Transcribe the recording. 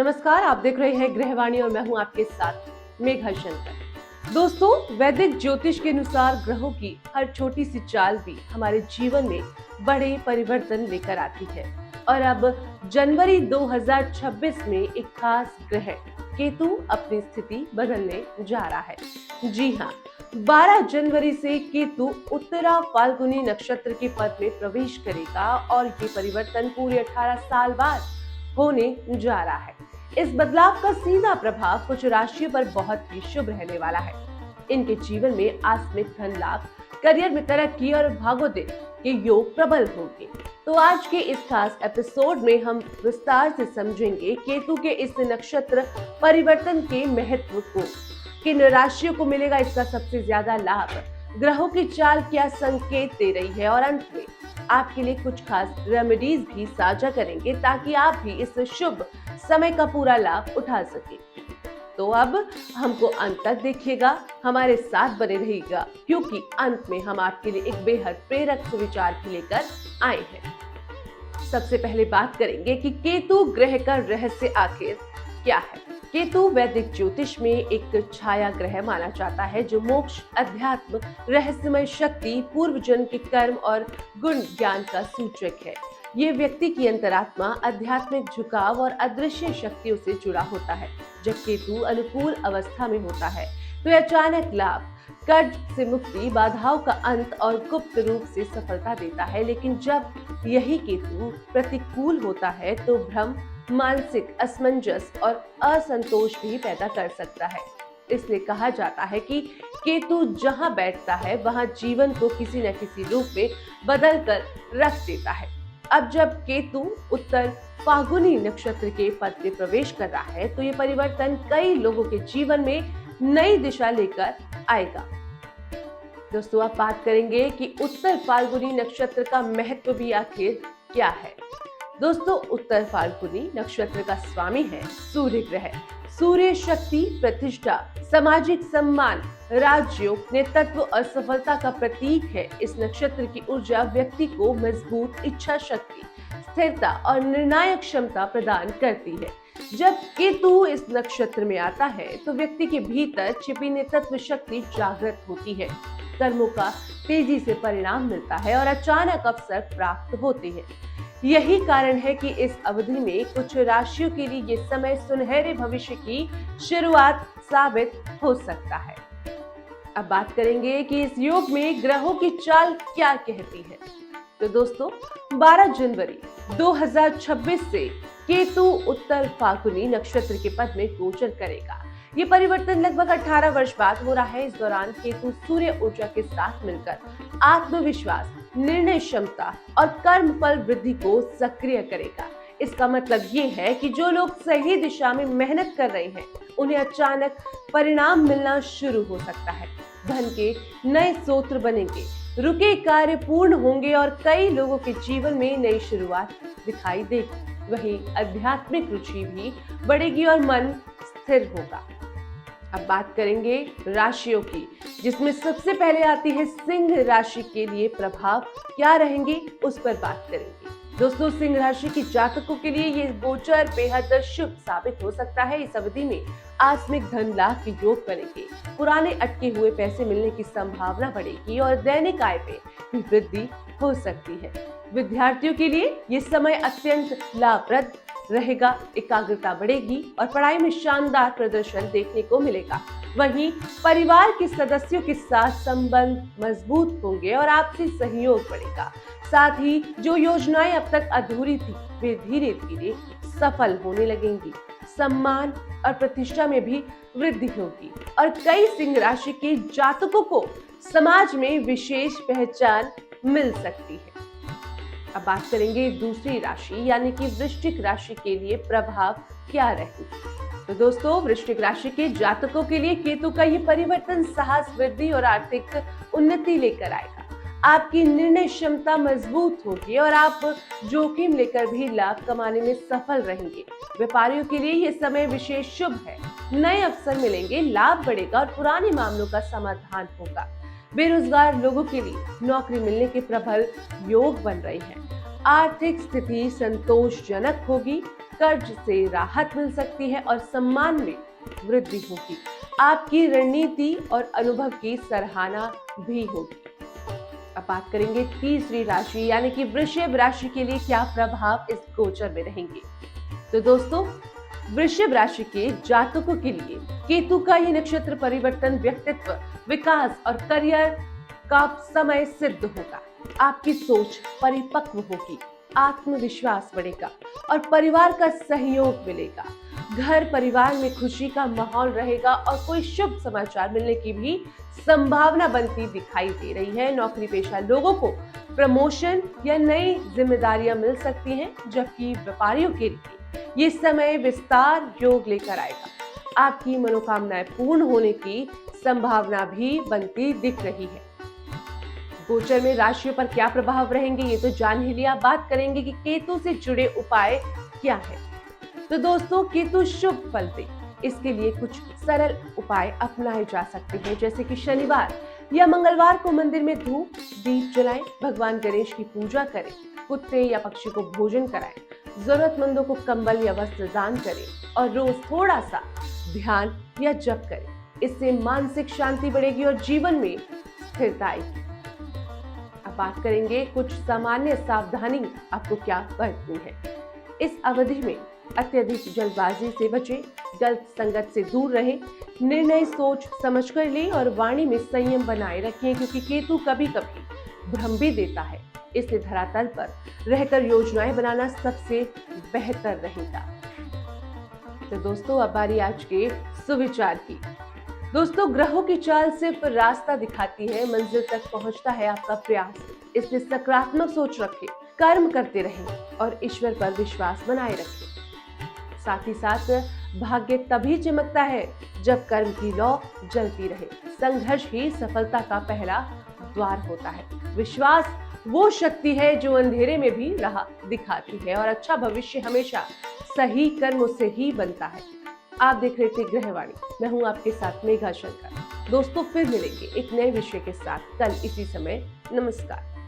नमस्कार, आप देख रहे हैं गृहवाणी और मैं हूं आपके साथ मेघा शंकर। दोस्तों, वैदिक ज्योतिष के अनुसार ग्रहों की हर छोटी सी चाल भी हमारे जीवन में बड़े परिवर्तन लेकर आती है। और अब जनवरी 2026 में एक खास ग्रह केतु अपनी स्थिति बदलने जा रहा है। जी हाँ, 12 जनवरी से केतु उत्तरा फाल्गुनी नक्षत्र के पद में प्रवेश करेगा और ये परिवर्तन पूरे 18 साल बाद होने जा रहा है। इस बदलाव का सीधा प्रभाव कुछ राशियों पर बहुत ही शुभ रहने वाला है। इनके जीवन में आकस्मिक धन लाभ, करियर में तरक्की और भाग्योदय के योग प्रबल होंगे। तो आज के इस खास एपिसोड में हम विस्तार से समझेंगे केतु के इस नक्षत्र परिवर्तन के महत्व को, किन राशियों को मिलेगा इसका सबसे ज्यादा लाभ, ग्रहों की चाल क्या संकेत दे रही है और अंत में आपके लिए कुछ खास रेमेडीज भी साझा करेंगे ताकि आप भी इस शुभ समय का पूरा लाभ उठा सके। तो अब हमको अंत तक देखिएगा, हमारे साथ बने रहिएगा, क्योंकि अंत में हम आपके लिए एक बेहद प्रेरक सुविचार भी लेकर आए हैं। सबसे पहले बात करेंगे कि केतु ग्रह का रहस्य आखिर क्या है। केतु वैदिक ज्योतिष में एक छाया ग्रह माना जाता है जो मोक्ष, अध्यात्म, रहस्यमय शक्ति, पूर्व जन्म के कर्म और गुण ज्ञान का सूचक है। ये व्यक्ति की अंतरात्मा, आध्यात्मिक झुकाव और अदृश्य शक्तियों से जुड़ा होता है। जब केतु अनुकूल अवस्था में होता है तो अचानक लाभ, कर्ज से मुक्ति, बाधाओं का अंत और गुप्त रूप से सफलता देता है। लेकिन जब यही केतु प्रतिकूल होता है तो भ्रम, मानसिक असमंजस और असंतोष भी पैदा कर सकता है। इसलिए कहा जाता है कि केतु जहां बैठता है वहां जीवन को किसी न किसी रूप में बदल कर रख देता है। अब जब केतु उत्तर फाल्गुनी नक्षत्र के पद में प्रवेश कर रहा है तो ये परिवर्तन कई लोगों के जीवन में नई दिशा लेकर आएगा। दोस्तों, आप बात करेंगे कि उत्तर फाल्गुनी नक्षत्र का महत्व भी आखिर क्या है। दोस्तों, उत्तर फाल्गुनी नक्षत्र का स्वामी है सूर्य ग्रह। सूर्य शक्ति, प्रतिष्ठा, सामाजिक सम्मान, राजयोग, नेतृत्व और सफलता का प्रतीक है। इस नक्षत्र की ऊर्जा व्यक्ति को मजबूत इच्छा शक्ति, स्थिरता और निर्णायक क्षमता प्रदान करती है। जब केतु इस नक्षत्र में आता है तो व्यक्ति के भीतर छिपी नेतृत्व शक्ति जागृत होती है। कर्मों का तेजी से परिणाम मिलता है और अचानक अवसर प्राप्त होते हैं। यही कारण है कि इस अवधि में कुछ राशियों के लिए ये समय सुनहरे भविष्य की शुरुआत साबित हो सकता है। अब बात करेंगे कि इस योग में ग्रहों की चाल क्या कहती है। तो दोस्तों, 12 जनवरी 2026 से केतु उत्तर फाल्गुनी नक्षत्र के पद में गोचर करेगा। ये परिवर्तन लगभग 18 वर्ष बाद हो रहा है। इस दौरान केतु सूर्य ऊर्जा के साथ मिलकर आत्मविश्वास, निर्णय क्षमता और कर्म फल वृद्धि को सक्रिय करेगा। इसका मतलब ये है कि जो लोग सही दिशा में मेहनत कर रहे हैं उन्हें अचानक परिणाम मिलना शुरू हो सकता है। धन के नए स्रोत बनेंगे, रुके कार्य पूर्ण होंगे और कई लोगों के जीवन में नई शुरुआत दिखाई देगी। वहीं आध्यात्मिक रुचि भी बढ़ेगी और मन स्थिर होगा। अब बात करेंगे राशियों की, जिसमें सबसे पहले आती है सिंह राशि के लिए प्रभाव क्या रहेंगे उस पर बात करेंगे। दोस्तों, सिंह राशि की जातकों के लिए ये गोचर बेहद शुभ साबित हो सकता है। इस अवधि में आकस्मिक धन लाभ के योग बनेंगे, पुराने अटके हुए पैसे मिलने की संभावना बढ़ेगी और दैनिक आय में भी वृद्धि हो सकती है। विद्यार्थियों के लिए ये समय अत्यंत लाभप्रद रहेगा, एकाग्रता बढ़ेगी और पढ़ाई में शानदार प्रदर्शन देखने को मिलेगा। वहीं परिवार के सदस्यों के साथ संबंध मजबूत होंगे और आपसी सहयोग बढ़ेगा। साथ ही जो योजनाएं अब तक अधूरी थी वे धीरे धीरे सफल होने लगेंगी। सम्मान और प्रतिष्ठा में भी वृद्धि होगी और कई सिंह राशि के जातकों को समाज में विशेष पहचान मिल सकती है। अब बात करेंगे दूसरी राशि यानी कि वृश्चिक राशि के लिए प्रभाव क्या रहेगा। तो दोस्तों, वृश्चिक राशि के जातकों के लिए केतु का ये परिवर्तन साहस, वृद्धि और आर्थिक उन्नति लेकर आएगा। आपकी निर्णय क्षमता मजबूत होगी और आप जोखिम लेकर भी लाभ कमाने में सफल रहेंगे। व्यापारियों के लिए ये समय विशेष शुभ है। नए अवसर मिलेंगे, लाभ बढ़ेगा और पुराने मामलों का समाधान होगा। बेरोजगार लोगों के लिए नौकरी मिलने के प्रबल योग बन रही है। आर्थिक स्थिति संतोषजनक होगी। कर्ज से राहत मिल सकती है और सम्मान में वृद्धि होगी। आपकी रणनीति और अनुभव की सराहना भी होगी। अब बात करेंगे तीसरी राशि यानी कि वृषभ राशि के लिए क्या प्रभाव इस गोचर में रहेंगे। तो दोस्तों, वृषभ राशि के जातकों के लिए केतु का ये नक्षत्र परिवर्तन व्यक्तित्व, विकास और करियर का समय सिद्ध होगा। आपकी सोच परिपक्व होगी, आत्मविश्वास बढ़ेगा और परिवार का सहयोग मिलेगा। घर परिवार में खुशी का माहौल रहेगा और कोई शुभ समाचार मिलने की भी संभावना बनती दिखाई दे रही है। नौकरी पेशा लोगों को प्रमोशन या नई जिम्मेदारियां मिल सकती हैं, जबकि व्यापारियों के लिए ये समय विस्तार योग लेकर आएगा। आपकी मनोकामनाएं पूर्ण होने की संभावना भी बनती दिख रही है। गोचर में राशियों पर क्या प्रभाव रहेंगे ये तो जान ही लिया। बात करेंगे कि केतु से जुड़े उपाय क्या है। तो दोस्तों, केतु शुभ फल दे, इसके लिए कुछ सरल उपाय अपनाए जा सकते हैं, जैसे कि शनिवार या मंगलवार को मंदिर में धूप दीप जलाएं, भगवान गणेश की पूजा करें, कुत्ते या पक्षी को भोजन कराएं, जरूरतमंदों को कंबल या वस्त्र दान करें और रोज थोड़ा सा ध्यान या जप करें। इससे मानसिक शांति बढ़ेगी और जीवन में स्थिरता आएगी। अब बात करेंगे कुछ सामान्य सावधानी आपको क्या बरतनी है। इस अवधि में अत्यधिक जल्दबाजी से बचें, गलत संगत से दूर रहें, निर्णय सोच समझकर लें और वाणी में संयम बनाए रखें, क्योंकि केतु कभी कभी भ्रम भी देता है। इसलिए धरातल पर रहकर योजनाएं बनाना सबसे बेहतर रहेगा। तो दोस्तों, अब बारी आज के सुविचार की। दोस्तों, ग्रहों की चाल सिर्फ रास्ता दिखाती है, मंजिल तक पहुंचता है आपका प्रयास। इसलिए सकारात्मक सोच रखें, कर्म करते रहें और ईश्वर पर विश्वास बनाए रखें। साथ ही साथ भाग्य तभी चमकता है जब कर्म की लौ जलती रहे। संघर्ष ही सफलता का पहला द्वार होता है। विश्वास वो शक्ति है जो अंधेरे में भी राह दिखाती है और अच्छा भविष्य हमेशा सही कर्मों से ही बनता है। आप देख रहे थे ग्रहवाणी, मैं हूं आपके साथ मेघा शंकर। दोस्तों, फिर मिलेंगे एक नए विषय के साथ कल इसी समय। नमस्कार।